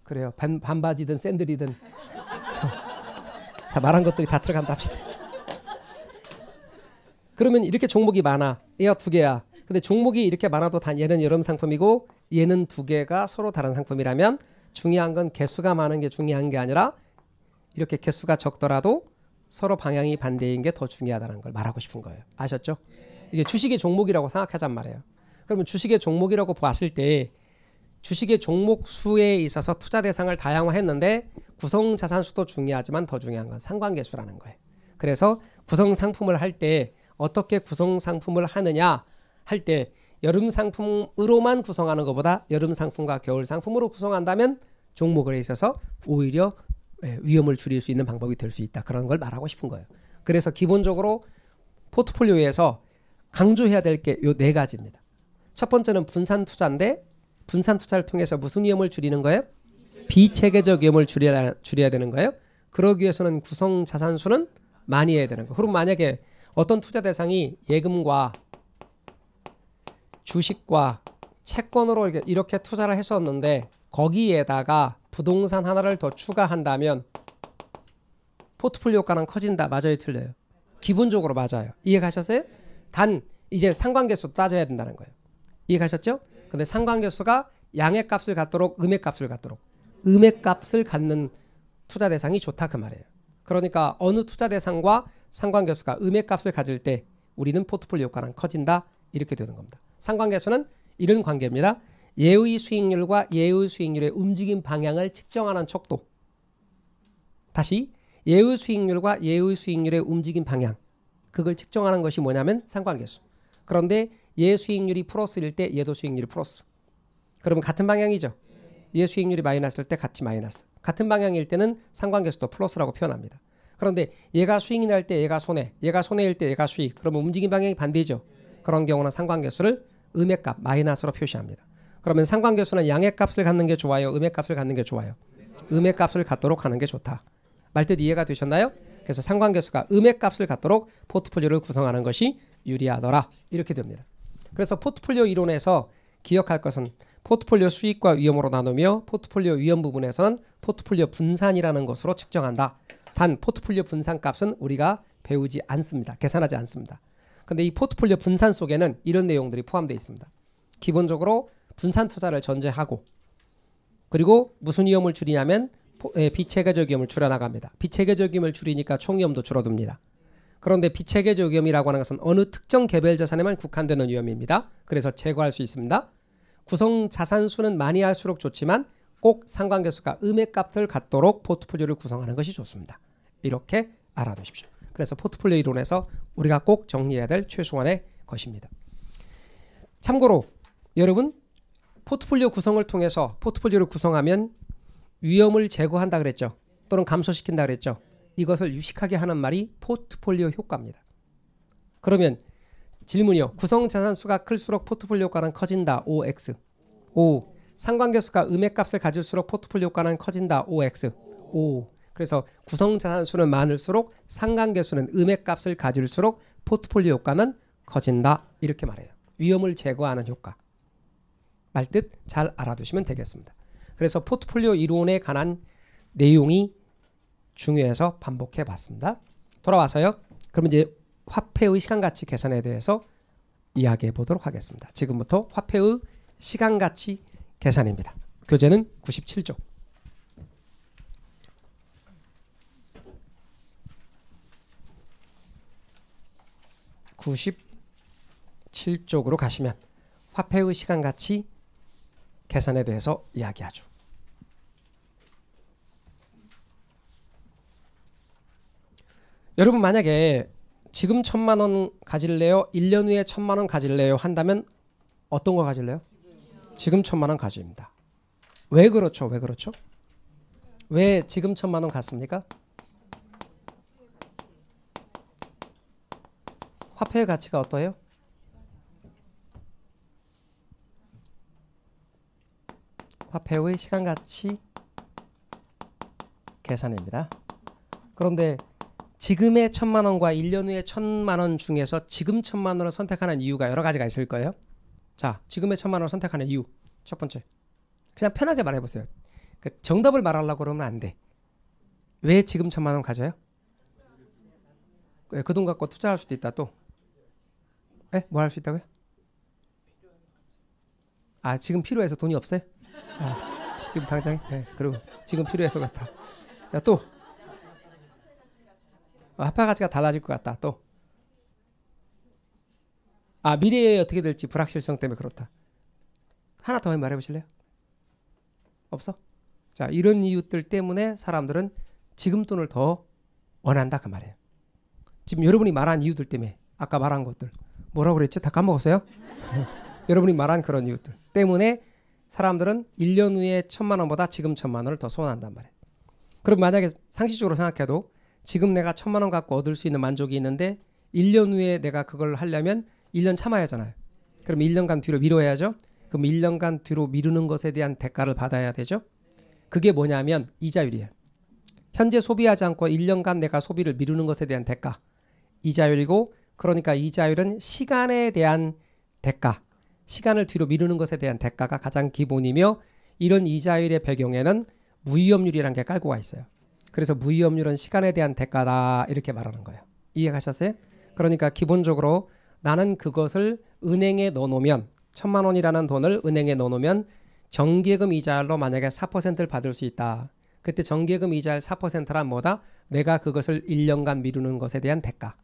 그래요. 반바지든 샌들이든 자, 말한 것들이 다 들어간다 합시다. 그러면 이렇게 종목이 많아. 얘가 2개야. 근데 종목이 이렇게 많아도 얘는 여름 상품이고 얘는 2개가 서로 다른 상품이라면 중요한 건 개수가 많은 게 중요한 게 아니라 이렇게 개수가 적더라도 서로 방향이 반대인 게 더 중요하다는 걸 말하고 싶은 거예요. 아셨죠? 이게 주식의 종목이라고 생각하잔 말이에요. 그러면 주식의 종목이라고 봤을 때 주식의 종목 수에 있어서 투자 대상을 다양화했는데 구성 자산 수도 중요하지만 더 중요한 건 상관계수라는 거예요. 그래서 구성 상품을 할 때 어떻게 구성 상품을 하느냐 할 때 여름 상품으로만 구성하는 것보다 여름 상품과 겨울 상품으로 구성한다면 종목에 있어서 오히려 위험을 줄일 수 있는 방법이 될 수 있다. 그런 걸 말하고 싶은 거예요. 그래서 기본적으로 포트폴리오에서 강조해야 될 게 요 4가지입니다. 첫 번째는 분산 투자인데 분산 투자를 통해서 무슨 위험을 줄이는 거예요? 비체계적 위험을 줄여야 되는 거예요. 그러기 위해서는 구성 자산수는 많이 해야 되는 거예요. 그럼 만약에 어떤 투자 대상이 예금과 주식과 채권으로 이렇게 투자를 했었는데 거기에다가 부동산 하나를 더 추가한다면 포트폴리오 효과는 커진다. 맞아요? 틀려요? 기본적으로 맞아요. 이해가셨어요? 단 이제 상관계수 따져야 된다는 거예요. 이해가셨죠? 근데 상관계수가 양의 값을 갖도록 음의 값을 갖도록 음의 값을 갖는 투자 대상이 좋다 그 말이에요. 그러니까 어느 투자 대상과 상관계수가 음의 값을 가질 때 우리는 포트폴리오 효과는 커진다. 이렇게 되는 겁니다. 상관계수는 이런 관계입니다. 예의 수익률과 예의 수익률의 움직임 방향을 측정하는 척도. 다시 예의 수익률과 예의 수익률의 움직임 방향. 그걸 측정하는 것이 뭐냐면 상관계수. 그런데 얘 수익률이 플러스일 때 얘도 수익률이 플러스. 그러면 같은 방향이죠. 얘 수익률이 마이너스일 때 같이 마이너스. 같은 방향일 때는 상관계수도 플러스라고 표현합니다. 그런데 얘가 수익이 날 때 얘가 손해, 얘가 손해일 때 얘가 수익. 그러면 움직임 방향이 반대죠. 그런 경우는 상관계수를 음의 값 마이너스로 표시합니다. 그러면 상관계수는 양의 값을 갖는 게 좋아요? 음의 값을 갖는 게 좋아요? 음의 값을 갖도록 하는 게 좋다. 말뜻 이해가 되셨나요? 그래서 상관계수가 음의 값을 갖도록 포트폴리오를 구성하는 것이 유리하더라. 이렇게 됩니다. 그래서 포트폴리오 이론에서 기억할 것은 포트폴리오 수익과 위험으로 나누며 포트폴리오 위험 부분에서는 포트폴리오 분산이라는 것으로 측정한다. 단 포트폴리오 분산 값은 우리가 배우지 않습니다. 계산하지 않습니다. 근데 이 포트폴리오 분산 속에는 이런 내용들이 포함되어 있습니다. 기본적으로 분산 투자를 전제하고 그리고 무슨 위험을 줄이냐면 비체계적 위험을 줄여나갑니다. 비체계적 위험을 줄이니까 총위험도 줄어듭니다. 그런데 비체계적 위험이라고 하는 것은 어느 특정 개별 자산에만 국한되는 위험입니다. 그래서 제거할 수 있습니다. 구성 자산수는 많이 할수록 좋지만 꼭 상관계수가 음의 값을 갖도록 포트폴리오를 구성하는 것이 좋습니다. 이렇게 알아두십시오. 그래서 포트폴리오 이론에서 우리가 꼭 정리해야 될 최소한의 것입니다. 참고로 여러분 포트폴리오 구성을 통해서 포트폴리오를 구성하면 위험을 제거한다 그랬죠. 또는 감소시킨다 그랬죠. 이것을 유식하게 하는 말이 포트폴리오 효과입니다. 그러면 질문이요. 구성 자산수가 클수록 포트폴리오 효과는 커진다. OX. O. 상관계수가 음의 값을 가질수록 포트폴리오 효과는 커진다. OX. O. 그래서 구성 자산수는 많을수록 상관계수는 음의 값을 가질수록 포트폴리오 효과는 커진다. 이렇게 말해요. 위험을 제거하는 효과. 말뜻 잘 알아두시면 되겠습니다. 그래서 포트폴리오 이론에 관한 내용이 중요해서 반복해 봤습니다. 돌아와서요. 그럼 이제 화폐의 시간가치 계산에 대해서 이야기해 보도록 하겠습니다. 지금부터 화폐의 시간가치 계산입니다. 교재는 97쪽. 97쪽으로 가시면 화폐의 시간가치 계산에 대해서 이야기하죠. 여러분 만약에 지금 1,000만 원 가질래요? 1년 후에 1,000만 원 가질래요? 한다면 어떤 거 가질래요? 지금 1,000만 원 가집니다. 왜 그렇죠? 왜 그렇죠? 왜 지금 1,000만 원 갔습니까? 화폐의 가치가 어떠해요? 화폐의 시간가치 계산입니다. 그런데 지금의 1,000만 원과 1년 후에 1,000만 원 중에서 지금 1,000만 원을 선택하는 이유가 여러 가지가 있을 거예요. 자, 지금의 1,000만 원을 선택하는 이유. 첫 번째. 그냥 편하게 말해보세요. 정답을 말하려고 그러면 안 돼. 왜 지금 1,000만 원 가져요? 그 돈 갖고 투자할 수도 있다 또. 뭐 할 수 있다고요? 지금 필요해서 돈이 없어요? 지금 당장? 그리고 지금 필요해서 같다. 자, 또. 화폐 가치가 달라질 것 같다 또. 미래에 어떻게 될지 불확실성 때문에 그렇다. 하나 더 말해 보실래요? 없어? 자, 이런 이유들 때문에 사람들은 지금 돈을 더 원한다 그 말이에요. 지금 여러분이 말한 이유들 때문에 아까 말한 것들 뭐라고 그랬지? 다 까먹었어요? 여러분이 말한 그런 이유들 때문에 사람들은 1년 후에 1,000만 원보다 지금 1,000만 원을 더 선호한단 말이에요. 그럼 만약에 상식적으로 생각해도 지금 내가 1,000만 원 갖고 얻을 수 있는 만족이 있는데 1년 후에 내가 그걸 하려면 1년 참아야 하잖아요. 그럼 1년간 뒤로 미뤄야죠. 그럼 1년간 뒤로 미루는 것에 대한 대가를 받아야 되죠. 그게 뭐냐면 이자율이에요. 현재 소비하지 않고 1년간 내가 소비를 미루는 것에 대한 대가. 이자율이고 그러니까 이자율은 시간에 대한 대가. 시간을 뒤로 미루는 것에 대한 대가가 가장 기본이며 이런 이자율의 배경에는 무위험률이라는 게 깔고 가 있어요. 그래서 무위험률은 시간에 대한 대가다 이렇게 말하는 거예요. 이해가셨어요? 그러니까 기본적으로 나는 그것을 은행에 넣어놓으면 1,000만 원이라는 돈을 은행에 넣어놓으면 정기예금 이자율로 만약에 4%를 받을 수 있다. 그때 정기예금 이자율 4%란 뭐다? 내가 그것을 1년간 미루는 것에 대한 대가.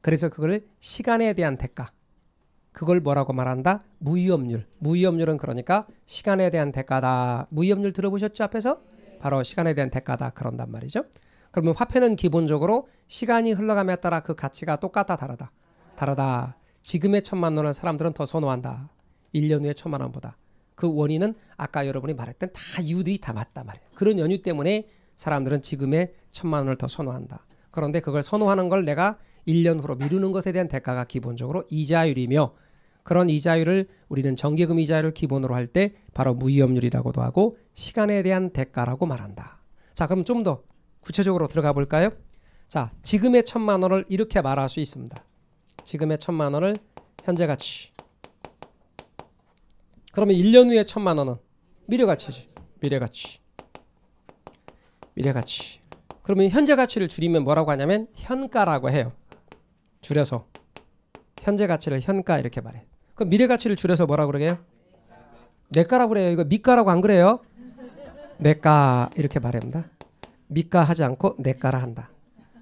그래서 그걸 시간에 대한 대가. 그걸 뭐라고 말한다? 무위험률. 무위험률은 그러니까 시간에 대한 대가다. 무위험률 들어보셨죠? 앞에서? 바로 시간에 대한 대가다. 그런단 말이죠. 그러면 화폐는 기본적으로 시간이 흘러감에 따라 그 가치가 똑같다 다르다. 다르다. 지금의 1,000만 원을 사람들은 더 선호한다. 1년 후에 1,000만 원보다. 그 원인은 아까 여러분이 말했던 다 이유들이 다 맞단 말이에요. 그런 연유 때문에 사람들은 지금의 1,000만 원을 더 선호한다. 그런데 그걸 선호하는 걸 내가 1년 후로 미루는 것에 대한 대가가 기본적으로 이자율이며 그런 이자율을 우리는 정기예금 이자율을 기본으로 할 때 바로 무위험률이라고도 하고 시간에 대한 대가라고 말한다. 자, 그럼 좀 더 구체적으로 들어가 볼까요? 자, 지금의 1,000만 원을 이렇게 말할 수 있습니다. 지금의 1,000만 원을 현재 가치. 그러면 1년 후에 1,000만 원은 미래 가치지. 미래 가치. 미래 가치. 그러면 현재 가치를 줄이면 뭐라고 하냐면 현가라고 해요. 줄여서 현재 가치를 현가 이렇게 말해. 그럼 미래 가치를 줄여서 뭐라고 그러게요? 내가라고 그래요. 이거 미가라고 안 그래요? 내가 이렇게 말합니다. 미가 하지 않고 내가라 한다.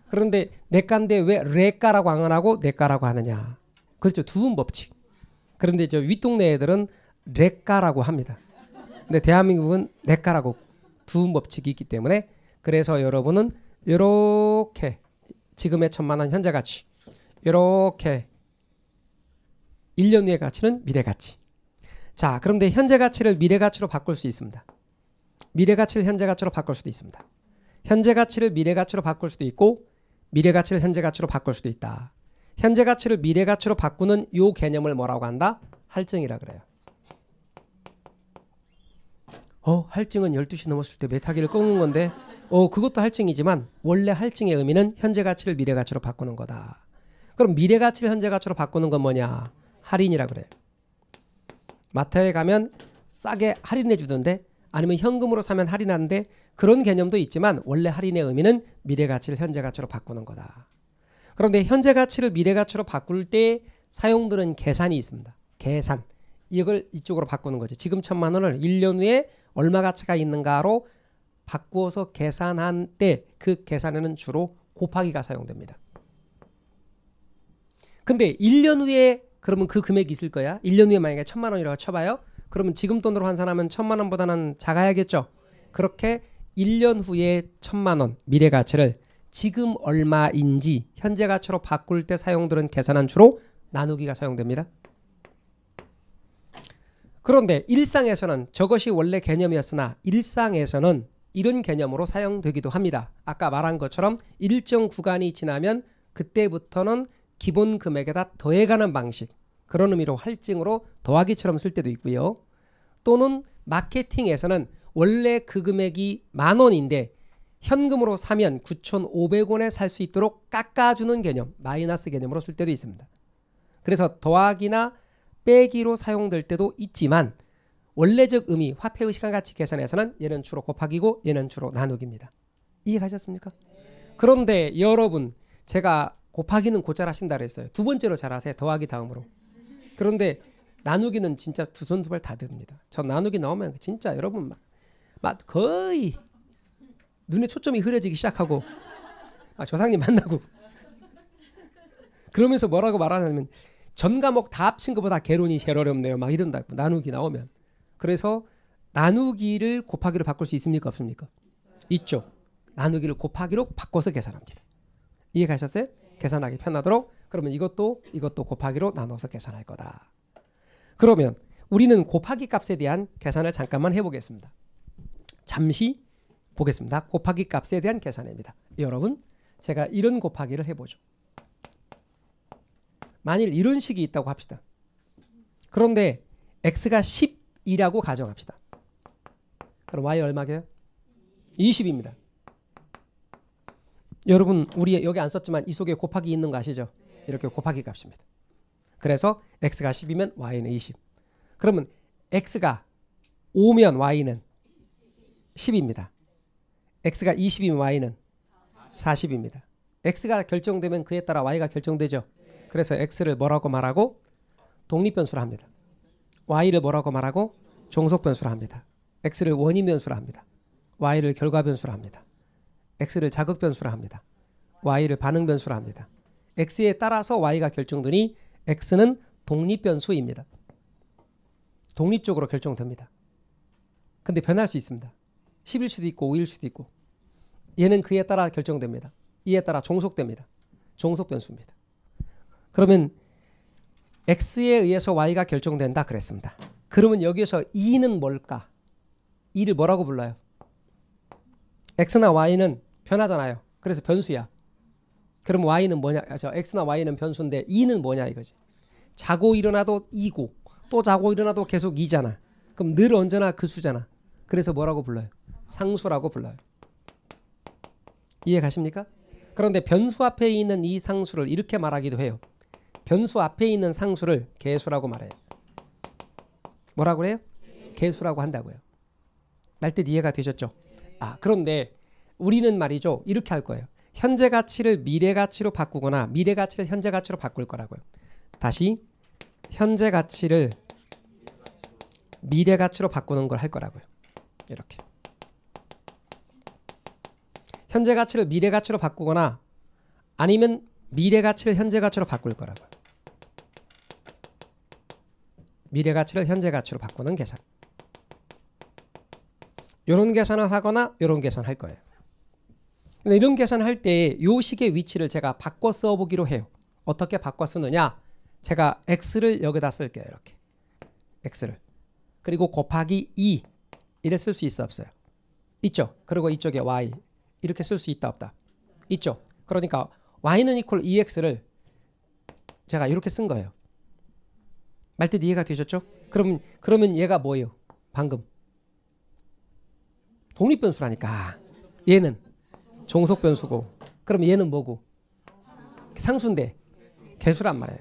그런데 내가인데 왜 레가라고 안 하고 내가라고 하느냐? 그렇죠. 두음 법칙. 그런데 저 윗동네 애들은 레가라고 합니다. 근데 대한민국은 내가라고 두음 법칙이 있기 때문에 그래서 여러분은 이렇게 지금의 1,000만 원 현재 가치 이렇게 1년 후의 가치는 미래 가치. 자, 그런데 현재 가치를 미래 가치로 바꿀 수 있습니다. 미래 가치를 현재 가치로 바꿀 수도 있습니다. 현재 가치를 미래 가치로 바꿀 수도 있고 미래 가치를 현재 가치로 바꿀 수도 있다. 현재 가치를 미래 가치로 바꾸는 요 개념을 뭐라고 한다? 할증이라 그래요. 할증은 12시 넘었을 때 메타기를 꺾는 건데 그것도 할증이지만 원래 할증의 의미는 현재 가치를 미래 가치로 바꾸는 거다. 그럼 미래 가치를 현재 가치로 바꾸는 건 뭐냐? 할인이라 그래요. 마트에 가면 싸게 할인해 주던데 아니면 현금으로 사면 할인하는데 그런 개념도 있지만 원래 할인의 의미는 미래 가치를 현재 가치로 바꾸는 거다. 그런데 현재 가치를 미래 가치로 바꿀 때 사용되는 계산이 있습니다. 계산. 이걸 이쪽으로 바꾸는 거죠. 지금 1,000만 원을 1년 후에 얼마 가치가 있는가로 바꾸어서 계산한 때 그 계산에는 주로 곱하기가 사용됩니다. 근데 1년 후에 그러면 그 금액이 있을 거야. 1년 후에 만약에 1,000만 원이라고 쳐봐요. 그러면 지금 돈으로 환산하면 1,000만 원보다는 작아야겠죠. 그렇게 1년 후에 1,000만 원 미래 가치를 지금 얼마인지 현재 가치로 바꿀 때 사용되는 계산은 주로 나누기가 사용됩니다. 그런데 일상에서는 저것이 원래 개념이었으나 일상에서는 이런 개념으로 사용되기도 합니다. 아까 말한 것처럼 일정 구간이 지나면 그때부터는 기본 금액에다 더해가는 방식. 그런 의미로 할증으로 더하기처럼 쓸 때도 있고요. 또는 마케팅에서는 원래 그 금액이 10,000원인데 현금으로 사면 9,500원에 살 수 있도록 깎아주는 개념, 마이너스 개념으로 쓸 때도 있습니다. 그래서 더하기나 빼기로 사용될 때도 있지만 원래적 의미 화폐의 시간가치 계산에서는 얘는 주로 곱하기고 얘는 주로 나누기입니다. 이해가셨습니까? 그런데 여러분 제가 곱하기는 곧잘 하신다 그랬어요. 두 번째로 잘하세요. 더하기 다음으로. 그런데 나누기는 진짜 두 손 두 발 다 듭니다. 전 나누기 나오면 진짜 여러분 막 거의 눈에 초점이 흐려지기 시작하고 조상님 만나고 그러면서 뭐라고 말하냐면 전 과목 다 합친 것보다 개론이 제일 어렵네요. 막 이런다고 나누기 나오면. 그래서 나누기를 곱하기로 바꿀 수 있습니까? 없습니까? 있죠. 나누기를 곱하기로 바꿔서 계산합니다. 이해가셨어요? 계산하기 편하도록. 그러면 이것도 곱하기로 나눠서 계산할 거다. 그러면 우리는 곱하기 값에 대한 계산을 잠깐만 해보겠습니다. 잠시 보겠습니다. 곱하기 값에 대한 계산입니다. 여러분 제가 이런 곱하기를 해보죠. 만일 이런 식이 있다고 합시다. 그런데 x가 10이라고 가정합시다. 그럼 y 얼마게요? 20입니다. 여러분 우리 여기 안 썼지만 이 속에 곱하기 있는 거 아시죠? 이렇게 곱하기 값입니다. 그래서 x가 10이면 y는 20. 그러면 x가 5면 y는 10입니다. x가 20이면 y는 40입니다. x가 결정되면 그에 따라 y가 결정되죠. 그래서 x를 뭐라고 말하고? 독립변수라 합니다. y를 뭐라고 말하고? 종속변수라 합니다. x를 원인변수라 합니다. y를 결과변수라 합니다. x를 자극변수라 합니다. y를 반응변수라 합니다. x에 따라서 y가 결정되니 x는 독립변수입니다. 독립적으로 결정됩니다. 근데 변할 수 있습니다. 10일 수도 있고 5일 수도 있고. 얘는 그에 따라 결정됩니다. 이에 따라 종속됩니다. 종속변수입니다. 그러면 x에 의해서 y가 결정된다 그랬습니다. 그러면 여기서 2는 뭘까? 2를 뭐라고 불러요? x나 y는 변하잖아요. 그래서 변수야. 그럼 y는 뭐냐? x나 y는 변수인데 2는 뭐냐 이거지. 자고 일어나도 2고 또 자고 일어나도 계속 2잖아. 그럼 늘 언제나 그 수잖아. 그래서 뭐라고 불러요? 상수라고 불러요. 이해 가십니까? 그런데 변수 앞에 있는 이 상수를 이렇게 말하기도 해요. 변수 앞에 있는 상수를 계수라고 말해요. 뭐라고 그래요? 계수라고 한다고요. 말 뜻 이해가 되셨죠? 그런데 우리는 말이죠. 이렇게 할 거예요. 현재 가치를 미래 가치로 바꾸거나 미래 가치를 현재 가치로 바꿀 거라고요. 다시 현재 가치를 미래 가치로 바꾸는 걸 할 거라고요. 이렇게. 현재 가치를 미래 가치로 바꾸거나 아니면 미래 가치를 현재 가치로 바꿀 거라고요. 미래 가치를 현재 가치로 바꾸는 계산. 이런 계산을 하거나 이런 계산을 할 거예요. 근데 이런 계산을 할 때 이 식의 위치를 제가 바꿔 써보기로 해요. 어떻게 바꿔 쓰느냐? 제가 x를 여기다 쓸게요. 이렇게. x를. 그리고 곱하기 2 이래 쓸 수 있어 없어요? 있죠. 그리고 이쪽에 y 이렇게 쓸 수 있다 없다? 있죠. 그러니까 y는 equal 2x를 제가 이렇게 쓴 거예요. 말뜻 이해가 되셨죠? 그러면 얘가 뭐예요? 방금 독립변수라니까. 얘는 종속변수고 그럼 얘는 뭐고? 상수인데 계수란 말이에요.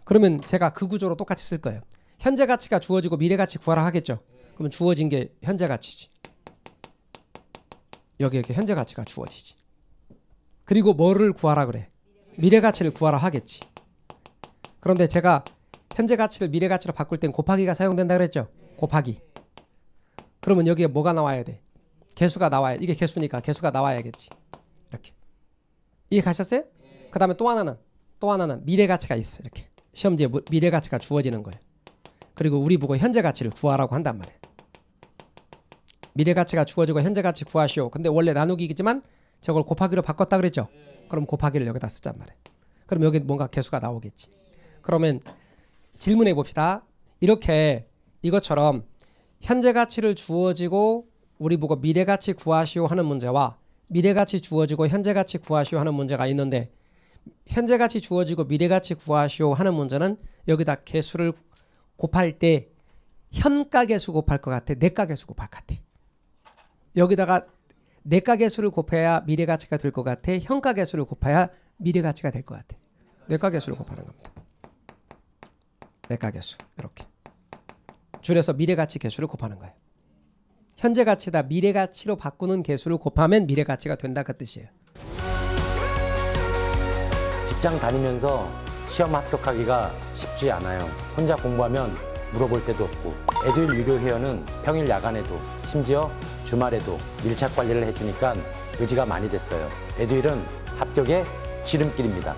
그러면 제가 그 구조로 똑같이 쓸 거예요. 현재 가치가 주어지고 미래 가치 구하라 하겠죠. 그러면 주어진 게 현재 가치지. 여기 이렇게 현재 가치가 주어지지. 그리고 뭐를 구하라 그래? 미래 가치를 구하라 하겠지. 그런데 제가 현재 가치를 미래 가치로 바꿀 땐 곱하기가 사용된다 그랬죠. 곱하기. 그러면 여기에 뭐가 나와야 돼? 개수가 나와야. 이게 개수니까 개수가 나와야겠지. 이렇게. 이해 가셨어요? 그 다음에 또 하나는 미래 가치가 있어. 이렇게. 시험지에 미래 가치가 주어지는 거예요. 그리고 우리 보고 현재 가치를 구하라고 한단 말이에요. 미래 가치가 주어지고 현재 가치 구하시오. 근데 원래 나누기겠지만 저걸 곱하기로 바꿨다 그랬죠. 그럼 곱하기를 여기다 쓰잔 말이에요. 그럼 여기 뭔가 개수가 나오겠지. 그러면 질문해 봅시다. 이렇게 이것처럼 현재 가치를 주어지고 우리 보고 미래 가치 구하시오 하는 문제와 미래 가치 주어지고 현재 가치 구하시오 하는 문제가 있는데 현재 가치 주어지고 미래 가치 구하시오 하는 문제는 여기다 개수를 곱할 때 현가 개수 곱할 것 같아? 내가 개수 곱할 것 같아? 여기다가 내가 개수를 곱해야 미래 가치가 될 것 같아? 현가 개수를 곱해야 미래 가치가 될 것 같아? 내가 개수를 곱하는 겁니다. 내가 개수 이렇게. 줄여서 미래가치 계수를 곱하는 거예요. 현재 가치다 미래 가치로 바꾸는 계수를 곱하면 미래 가치가 된다 그 뜻이에요. 직장 다니면서 시험 합격하기가 쉽지 않아요. 혼자 공부하면 물어볼 데도 없고 에듀윌 유료 회원은 평일 야간에도 심지어 주말에도 밀착 관리를 해주니까 의지가 많이 됐어요. 에듀윌은 합격의 지름길입니다.